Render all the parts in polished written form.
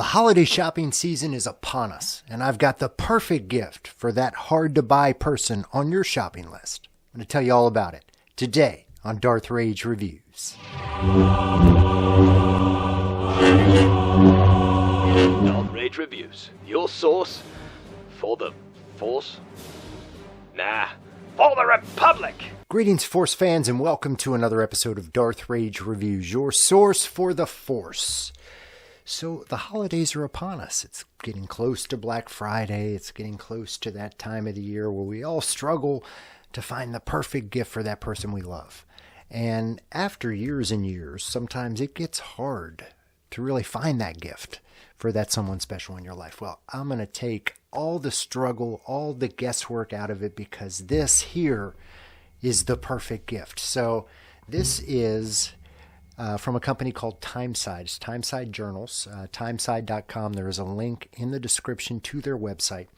The holiday shopping season is upon us, and I've got the perfect gift for that hard-to-buy person on your shopping list. I'm going to tell you all about it today on Darth Rage Reviews. Darth Rage Reviews, your source for the Force? For the Republic! Greetings, Force fans, and welcome to another episode of Darth Rage Reviews, your source for the Force. So the holidays are upon us. It's getting close to Black Friday. It's getting close to that time of the year where we all struggle to find the perfect gift for that person we love. And after years and years, sometimes it gets hard to really find that gift for that someone special in your life. Well, I'm going to take all the struggle, all the guesswork out of it, because this here is the perfect gift. So this is from a company called Timeside. It's Timeside Journals, timeside.com. There is a link in the description to their website,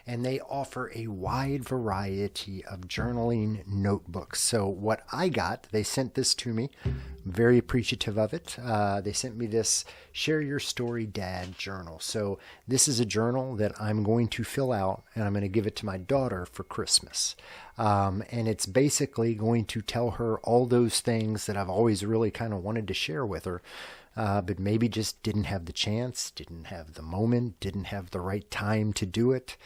and they offer a wide variety of journaling notebooks. So what I got, they sent this to me. I'm very appreciative of it. They sent me this Share Your Story Dad journal. So this is a journal that I'm going to fill out, and I'm going to give it to my daughter for Christmas. And it's basically going to tell her all those things that I've always really kind of wanted to share with her, but maybe just didn't have the chance, didn't have the moment, didn't have the right time to do it.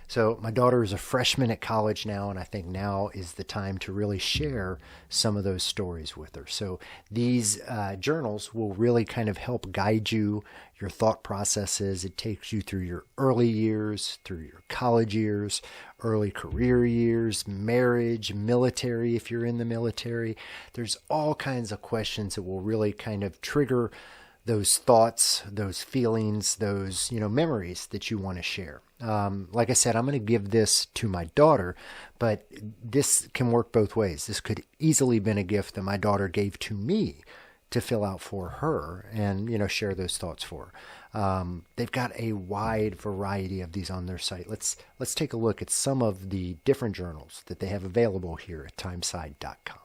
So my daughter is a freshman at college now, and I think now is the time to really share some of those stories with her. So these journals will really kind of help guide you, your thought processes. It takes you through your early years, through your college years, early career years, marriage, military if you're in the military. There's all kinds of questions that will really kind of trigger those thoughts, those feelings, those, memories that you want to share. Like I said, I'm going to give this to my daughter, but this can work both ways. This could easily been a gift that my daughter gave to me to fill out for her and, share those thoughts for her. They've got a wide variety of these on their site. Let's take a look at some of the different journals that they have available here at timeside.com.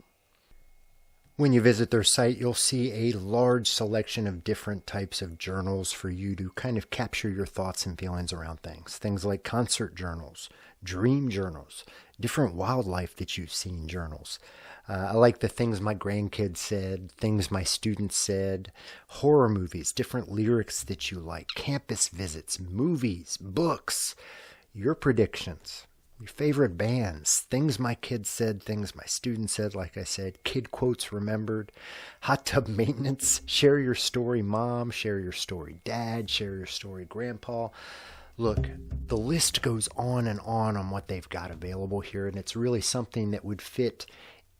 When you visit their site, you'll see a large selection of different types of journals for you to kind of capture your thoughts and feelings around things. Things like concert journals, dream journals, different wildlife that you've seen journals. I like the things my grandkids said, things my students said, horror movies, different lyrics that you like, campus visits, movies, books, your predictions. Your favorite bands, things my kids said, things my students said, like I said, kid quotes remembered, hot tub maintenance, share your story mom, share your story dad, share your story grandpa. Look, the list goes on what they've got available here, and it's really something that would fit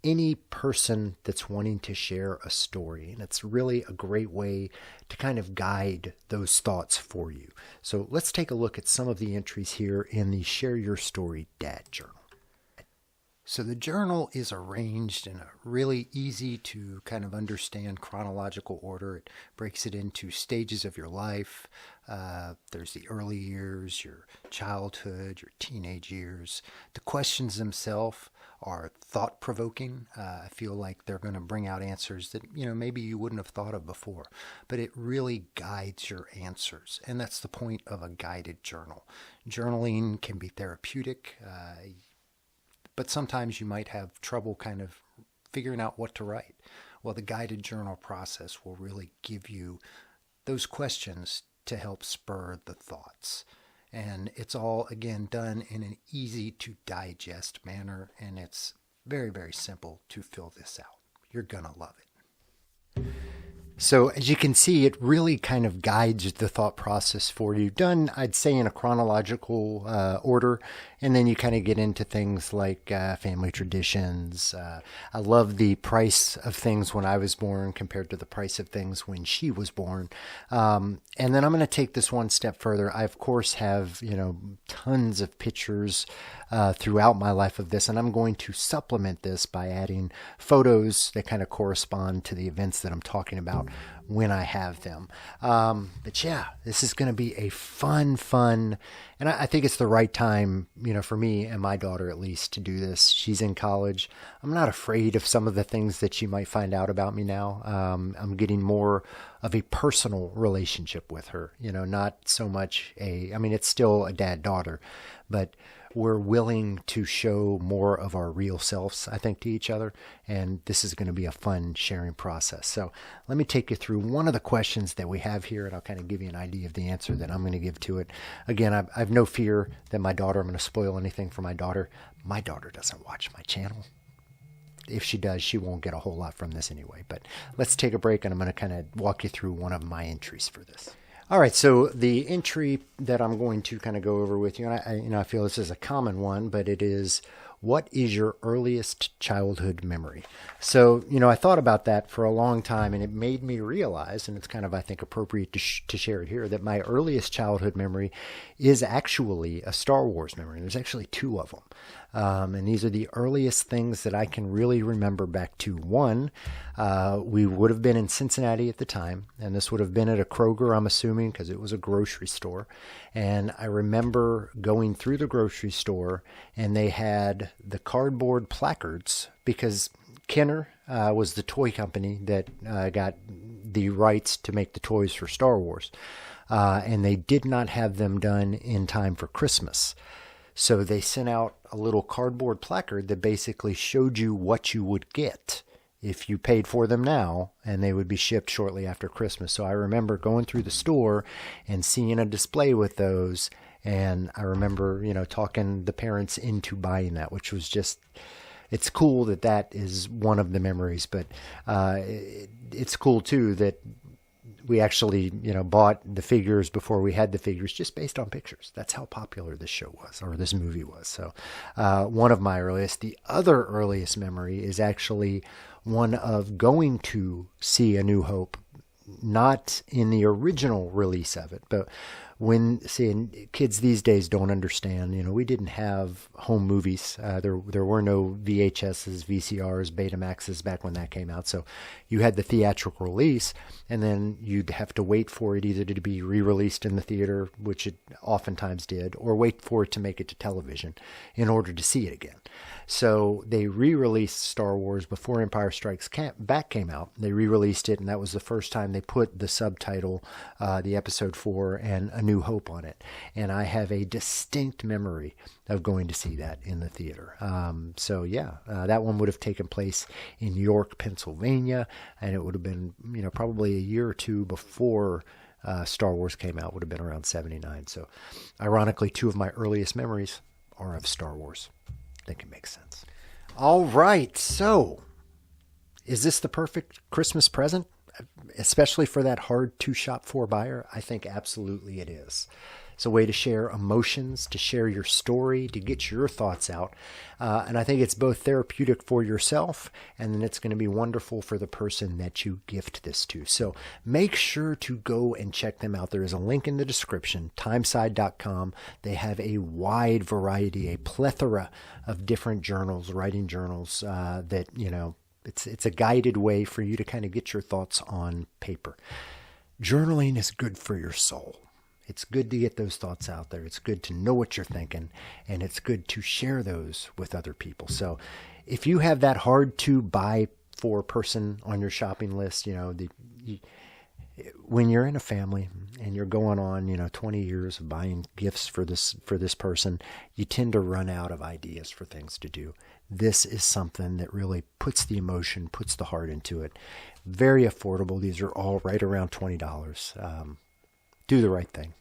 any person that's wanting to share a story. And it's really a great way to kind of guide those thoughts for you. So let's take a look at some of the entries here in the Share Your Story Dad Journal. So the journal is arranged in a really easy to kind of understand chronological order. It breaks it into stages of your life. There's the early years, your childhood, your teenage years. The questions themselves are thought-provoking. I feel like they're going to bring out answers that, maybe you wouldn't have thought of before. But it really guides your answers. And that's the point of a guided journal. Journaling can be therapeutic, but sometimes you might have trouble kind of figuring out what to write. Well, the guided journal process will really give you those questions to help spur the thoughts. And it's all, again, done in an easy to digest manner, and it's very, very simple to fill this out. You're going to love it. So as you can see, it really kind of guides the thought process for you, done, I'd say, in a chronological order. And then you kind of get into things like family traditions. I love the price of things when I was born compared to the price of things when she was born. And then I'm going to take this one step further. I, of course, have, tons of pictures throughout my life of this, and I'm going to supplement this by adding photos that kind of correspond to the events that I'm talking about. out when I have them. But yeah, this is going to be a fun, and I think it's the right time, for me and my daughter at least to do this. She's in college. I'm not afraid of some of the things that she might find out about me now. I'm getting more of a personal relationship with her, not so much it's still a dad-daughter, but we're willing to show more of our real selves, I think, to each other. And this is going to be a fun sharing process. So let me take you through one of the questions that we have here, and I'll kind of give you an idea of the answer that I'm going to give to it. Again, I have no fear that I'm going to spoil anything for my daughter. My daughter doesn't watch my channel. If she does, she won't get a whole lot from this anyway. But let's take a break, and I'm going to kind of walk you through one of my entries for this. All right, so the entry that I'm going to kind of go over with you, and I feel this is a common one, but it is, what is your earliest childhood memory? So, I thought about that for a long time, and it made me realize, and it's kind of, I think, appropriate to share it here, that my earliest childhood memory is actually a Star Wars memory. There's actually two of them. And these are the earliest things that I can really remember back to. One, we would have been in Cincinnati at the time, and this would have been at a Kroger, I'm assuming, because it was a grocery store. And I remember going through the grocery store, and they had the cardboard placards, because Kenner was the toy company that got the rights to make the toys for Star Wars. And they did not have them done in time for Christmas. So they sent out a little cardboard placard that basically showed you what you would get if you paid for them now, and they would be shipped shortly after Christmas. So I remember going through the store and seeing a display with those, and I remember, talking the parents into buying that, which was just, it's cool that is one of the memories, but it's cool too that we actually, bought the figures before we had the figures, just based on pictures. That's how popular this show was, or this movie was. So one of my earliest. The other earliest memory is actually one of going to see A New Hope, not in the original release of it, but seeing kids these days don't understand, we didn't have home movies. There were no VHSs, VCRs, Betamaxes back when that came out. So you had the theatrical release, and then you'd have to wait for it either to be re-released in the theater, which it oftentimes did, or wait for it to make it to television in order to see it again. So they re-released Star Wars before Empire Strikes Back came out. They re-released it, and that was the first time they put the subtitle, the episode 4, and A New Hope on it. And I have a distinct memory of going to see that in the theater. That one would have taken place in York, Pennsylvania, and it would have been, probably a year or two before Star Wars came out. Would have been around 79. So ironically, two of my earliest memories are of Star Wars. I think it makes sense. All right, so is this the perfect Christmas present, especially for that hard to shop for buyer? I think absolutely it is. It's a way to share emotions, to share your story, to get your thoughts out. And I think it's both therapeutic for yourself, and then it's going to be wonderful for the person that you gift this to. So make sure to go and check them out. There is a link in the description, timeside.com. They have a wide variety, a plethora of different journals, writing journals that, it's a guided way for you to kind of get your thoughts on paper. Journaling is good for your soul. It's good to get those thoughts out there. It's good to know what you're thinking, and it's good to share those with other people. So if you have that hard to buy for person on your shopping list, when you're in a family and you're going on, 20 years of buying gifts for this person, you tend to run out of ideas for things to do. This is something that really puts the emotion, puts the heart into it. Very affordable. These are all right around $20. Do the right thing.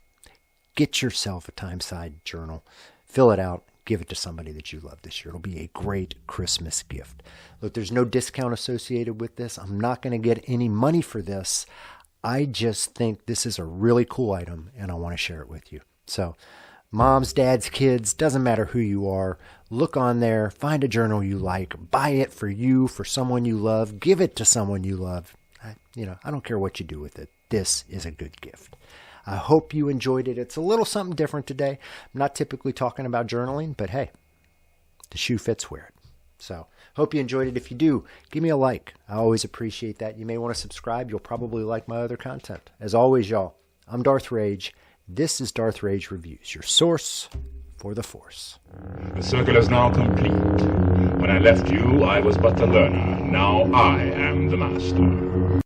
Get yourself a Timeside journal. Fill it out. Give it to somebody that you love this year. It'll be a great Christmas gift. Look, there's no discount associated with this. I'm not going to get any money for this. I just think this is a really cool item, and I want to share it with you. So, moms, dads, kids, doesn't matter who you are, look on there, find a journal you like, buy it for you, for someone you love, give it to someone you love. I don't care what you do with it. This is a good gift. I hope you enjoyed it. It's a little something different today. I'm not typically talking about journaling, but hey, the shoe fits, wear it. So, hope you enjoyed it. If you do, give me a like. I always appreciate that. You may want to subscribe. You'll probably like my other content. As always, y'all, I'm Darth Rage. This is Darth Rage Reviews, your source for the Force. The circle is now complete. When I left you, I was but the learner. Now I am the master.